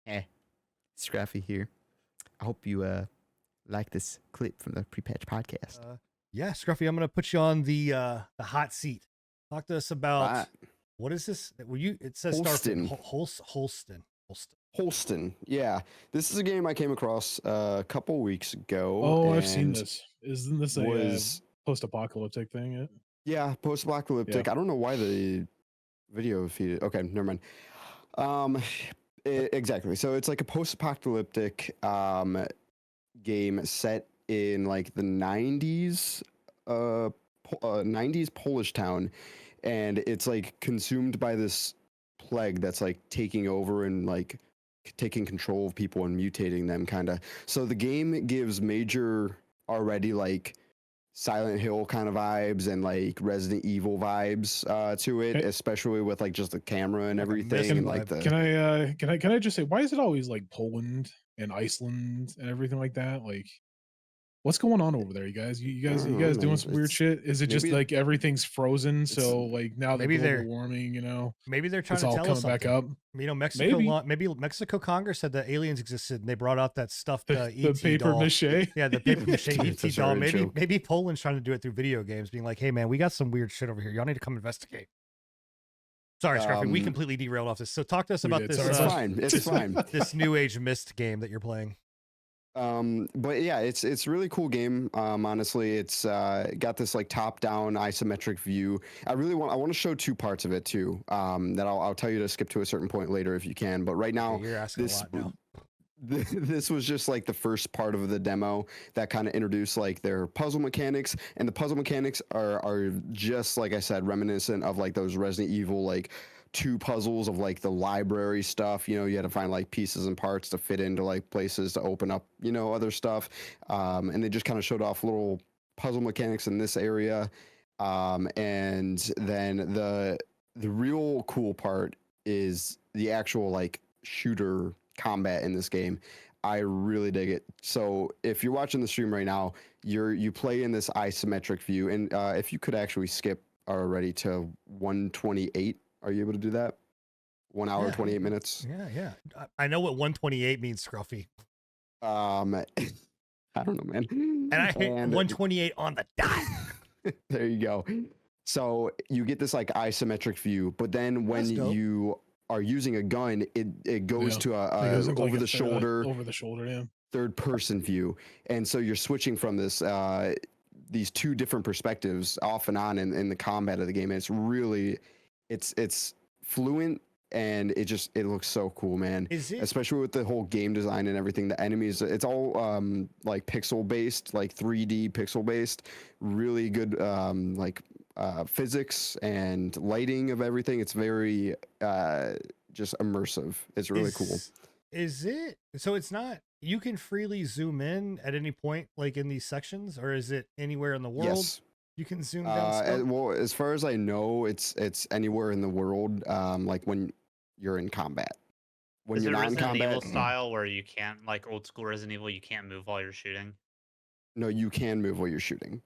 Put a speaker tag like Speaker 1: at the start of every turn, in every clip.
Speaker 1: Hey, Scruffy here. I hope you like this clip from the Pre-Patch podcast.
Speaker 2: Yeah, Scruffy, I'm gonna put you on the hot seat. Talk to us about what is this? It says
Speaker 1: Holstin.
Speaker 2: Holstin.
Speaker 1: Holstin. Yeah, this is a game I came across a couple weeks ago.
Speaker 3: Oh, I've seen this. Isn't this a post-apocalyptic thing?
Speaker 1: Yeah, post-apocalyptic. Yeah. I don't know why the video feed. Okay, never mind. Exactly. So it's like a post-apocalyptic game set in like the 90s 90s Polish town, and it's like consumed by this plague that's like taking over and like taking control of people and mutating them, kind of. So the game gives major already like Silent Hill kind of vibes and like Resident Evil vibes to it, especially with like just the camera and everything. And like
Speaker 3: can I just say, why is it always like Poland and Iceland and everything like that? Like, what's going on over there, you guys? You guys doing some weird shit? Is it just like everything's frozen? So like now the global warming,
Speaker 2: maybe they're trying to tell us something. Back up. Mexico, maybe Mexico Congress said that aliens existed, and they brought out that stuffed
Speaker 3: the paper mache.
Speaker 2: Yeah, the paper mache ET doll. Maybe Poland's trying to do it through video games, being like, "Hey man, we got some weird shit over here. Y'all need to come investigate." Sorry, Scruffy, we completely derailed off this. So talk to us about this.
Speaker 1: It's fine. It's fine.
Speaker 2: This New Age Mist game that you're playing.
Speaker 1: But yeah, it's a really cool game. Honestly, it's got this like top-down isometric view. I want to show two parts of it too. That I'll tell you to skip to a certain point later if you can. But right now,
Speaker 2: you're asking a lot now.
Speaker 1: This was just like the first part of the demo that kind of introduced like their puzzle mechanics, and the puzzle mechanics are just like I said, reminiscent of like those Resident Evil like 2 puzzles of like the library stuff. You had to find like pieces and parts to fit into like places to open up other stuff, and they just kind of showed off little puzzle mechanics in this area, and then the real cool part is the actual like shooter combat in this game. I really dig it. So if you're watching the stream right now, you play in this isometric view, and if you could actually skip already to 128. Are you able to do that? 1 hour, 28 minutes?
Speaker 2: Yeah. I know what 128 means, Scruffy.
Speaker 1: I don't know, man.
Speaker 2: And I hit 128 on the dot.
Speaker 1: There you go. So you get this like isometric view, but then when you are using a gun, it goes to a over the shoulder, third person view. And so you're switching from this these 2 different perspectives off and on in the combat of the game. And it's really it's fluent, and it looks so cool, man. Especially with the whole game design and everything. The enemies, it's all like pixel based, like 3D pixel based. Really good physics and lighting of everything. It's very just immersive. It's really cool.
Speaker 2: Is it? So it's not, you can freely zoom in at any point like in these sections, or is it anywhere in the world?
Speaker 1: Yes.
Speaker 2: You can zoom down.
Speaker 1: Well, as far as I know, it's anywhere in the world. Like when you're in combat.
Speaker 4: When you're not in combat, Evil style where you can't, like old school Resident Evil, you can't move while you're shooting.
Speaker 1: No, you can move while you're shooting.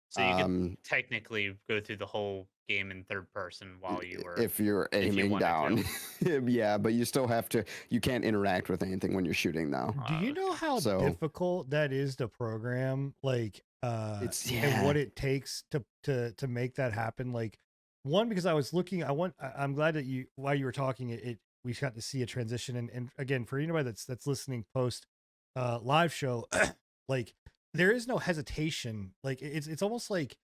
Speaker 4: So you can technically go through the whole game in third person while you were,
Speaker 1: if you're aiming down. Yeah, but you still have to. You can't interact with anything when you're shooting now.
Speaker 2: Do you know how difficult that is to program? Like. And what it takes to make that happen. Like, one, because I was looking, I'm glad that while you were talking, we got to see a transition. And again, for anybody that's listening post live show, like there is no hesitation. Like it's almost like,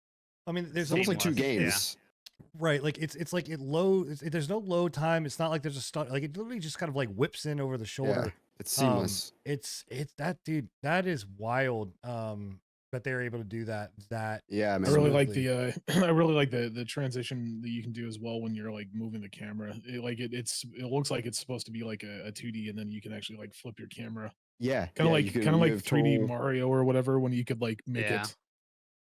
Speaker 2: I mean, there's
Speaker 1: almost like 2 games.
Speaker 2: Yeah. Right. Like it's like it loads. There's no load time. It's not like there's a start. Like it literally just kind of like whips in over the shoulder.
Speaker 1: Yeah, it's seamless.
Speaker 2: It's that, dude. That is wild. But they're able to do that.
Speaker 1: Yeah, man.
Speaker 3: I really like the I really like the transition that you can do as well when you're like moving the camera. It looks like it's supposed to be like a 2D, and then you can actually like flip your camera.
Speaker 1: Yeah,
Speaker 3: kind of like 3D Mario or whatever, when you could like make it.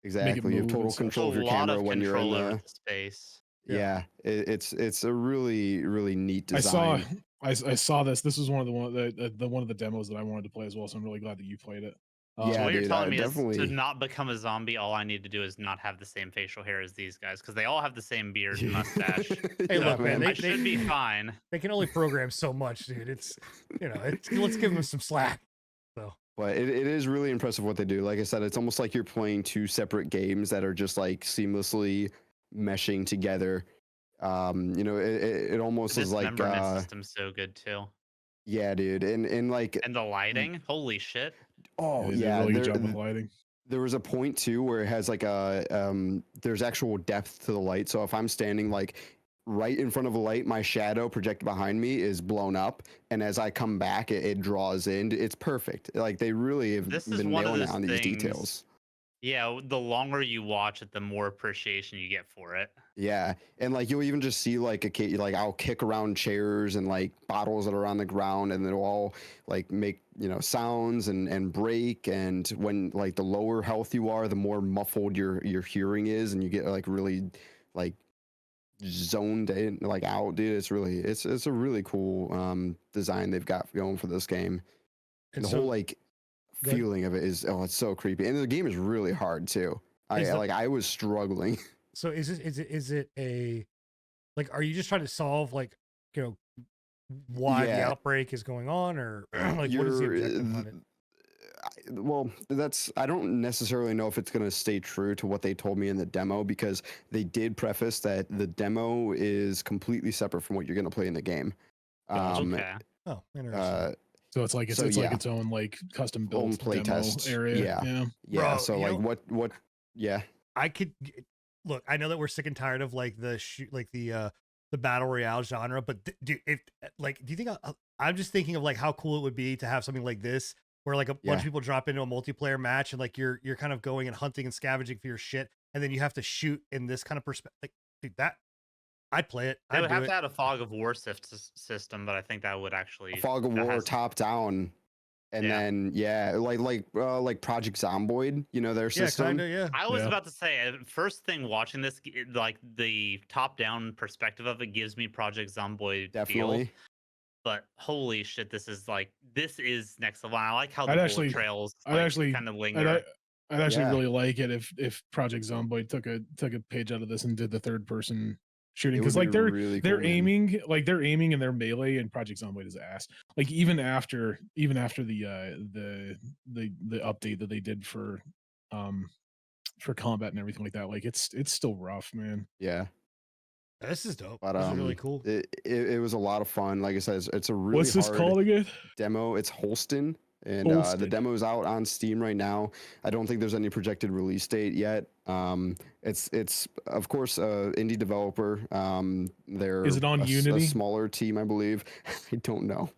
Speaker 1: Exactly, you have total control of your camera when you're in the
Speaker 4: space.
Speaker 1: Yeah, it's a really neat design.
Speaker 3: I saw this. This was one of the demos that I wanted to play as well. So I'm really glad that you played it.
Speaker 4: So
Speaker 1: Yeah,
Speaker 4: what you're
Speaker 1: dude,
Speaker 4: telling me is
Speaker 1: definitely.
Speaker 4: to not become a zombie, all I need to do is not have the same facial hair as these guys, because they all have the same beard and mustache.
Speaker 2: Hey,
Speaker 1: Yeah,
Speaker 2: look, man,
Speaker 4: I should be fine.
Speaker 2: They can only program so much, dude. It's let's give them some slack. So,
Speaker 1: but it is really impressive what they do. Like I said, it's almost like you're playing two separate games that are just like seamlessly meshing together. It almost is like
Speaker 4: dismemberment system's so good too.
Speaker 1: yeah, dude, and like
Speaker 4: And the lighting, holy shit.
Speaker 1: oh
Speaker 3: They did
Speaker 1: yeah,
Speaker 3: a really good job with lighting.
Speaker 1: there was a point too where it has like there's actual depth to the light. So if I'm standing like right in front of a light, my shadow projected behind me is blown up, and as I come back, it draws in. It's perfect. Like they really have been nailing it on these details.
Speaker 4: Yeah, the longer you watch it, the more appreciation you get for it.
Speaker 1: Yeah, and like you'll even just see like I'll kick around chairs and like bottles that are on the ground, and it'll all like make sounds and break. And when like the lower health you are, the more muffled your hearing is, and you get like really like zoned in like out, dude. It's a really cool design they've got going for this game, and the whole like feeling of it is it's so creepy, and the game is really hard too. I was struggling.
Speaker 2: So is it a like, are you just trying to solve like why the outbreak is going on, or like what is the objective on it?
Speaker 1: Well, I don't necessarily know if it's going to stay true to what they told me in the demo, because they did preface that the demo is completely separate from what you're going to play in the game.
Speaker 4: Okay.
Speaker 2: Oh, interesting.
Speaker 3: So it's like like its own like custom built
Speaker 1: play
Speaker 3: demo
Speaker 1: test
Speaker 3: area.
Speaker 1: Yeah.
Speaker 2: Bro,
Speaker 1: so like what? Yeah.
Speaker 2: I could look. I know that we're sick and tired of like the battle royale genre, but do you think I'm just thinking of like how cool it would be to have something like this, where like a bunch of people drop into a multiplayer match and like you're kind of going and hunting and scavenging for your shit, and then you have to shoot in this kind of perspective. Like, dude, that I'd play it.
Speaker 4: They would have to add a fog of war system, but I think that would actually
Speaker 1: fog of war top down, and then like Project Zomboid, their system.
Speaker 4: I was about to say, first thing watching this, like the top down perspective of it gives me Project Zomboid feel. But holy shit, this is next level. I like how the bullet trails kind of linger.
Speaker 3: I'd actually really like it if Project Zomboid took a page out of this and did the third person shooting, because like they're aiming and they're melee, and Project Zomboid is ass. Like even after the update that they did for combat and everything like that, like it's still rough, man.
Speaker 1: Yeah.
Speaker 2: This is dope.
Speaker 1: But
Speaker 2: this is really cool.
Speaker 1: It was a lot of fun. Like I said, it's a really
Speaker 3: What's this called again?
Speaker 1: Demo. It's Holstin. And the demo is out on Steam right now. I don't think there's any projected release date yet. It's of course indie developer.
Speaker 3: Is it on Unity?
Speaker 1: A smaller team, I believe. I don't know.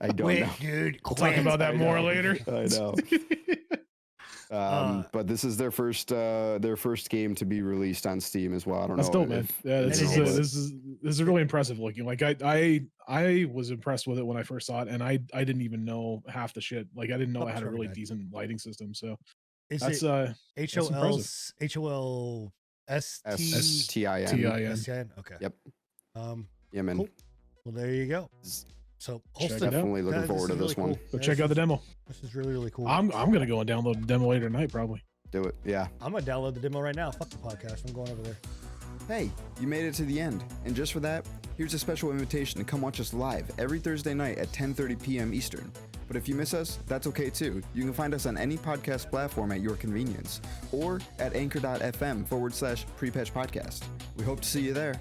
Speaker 1: I don't know.
Speaker 2: Dude.
Speaker 3: We'll talk about that more later.
Speaker 1: I know. But this is their first game to be released on Steam as well. I don't know.
Speaker 3: That's dope, man. Yeah, this is really impressive looking. Like I was impressed with it when I first saw it, and I didn't even know half the shit. Like I didn't know it had a really decent lighting system. So that's
Speaker 2: HOLSTIN. Okay.
Speaker 1: Yep.
Speaker 2: Yeah, man. Cool. Well, there you go. So
Speaker 1: definitely looking forward to this one.
Speaker 3: Go check out the demo.
Speaker 2: This is really, really cool.
Speaker 3: I'm gonna go and download the demo later tonight, probably.
Speaker 1: Do it. Yeah.
Speaker 2: I'm gonna download the demo right now. Fuck the podcast. I'm going over there.
Speaker 1: Hey, you made it to the end, and just for that, here's a special invitation to come watch us live every Thursday night at 10:30 p.m. Eastern. But if you miss us, that's okay too. You can find us on any podcast platform at your convenience, or at anchor.fm/prepatch podcast. We hope to see you there.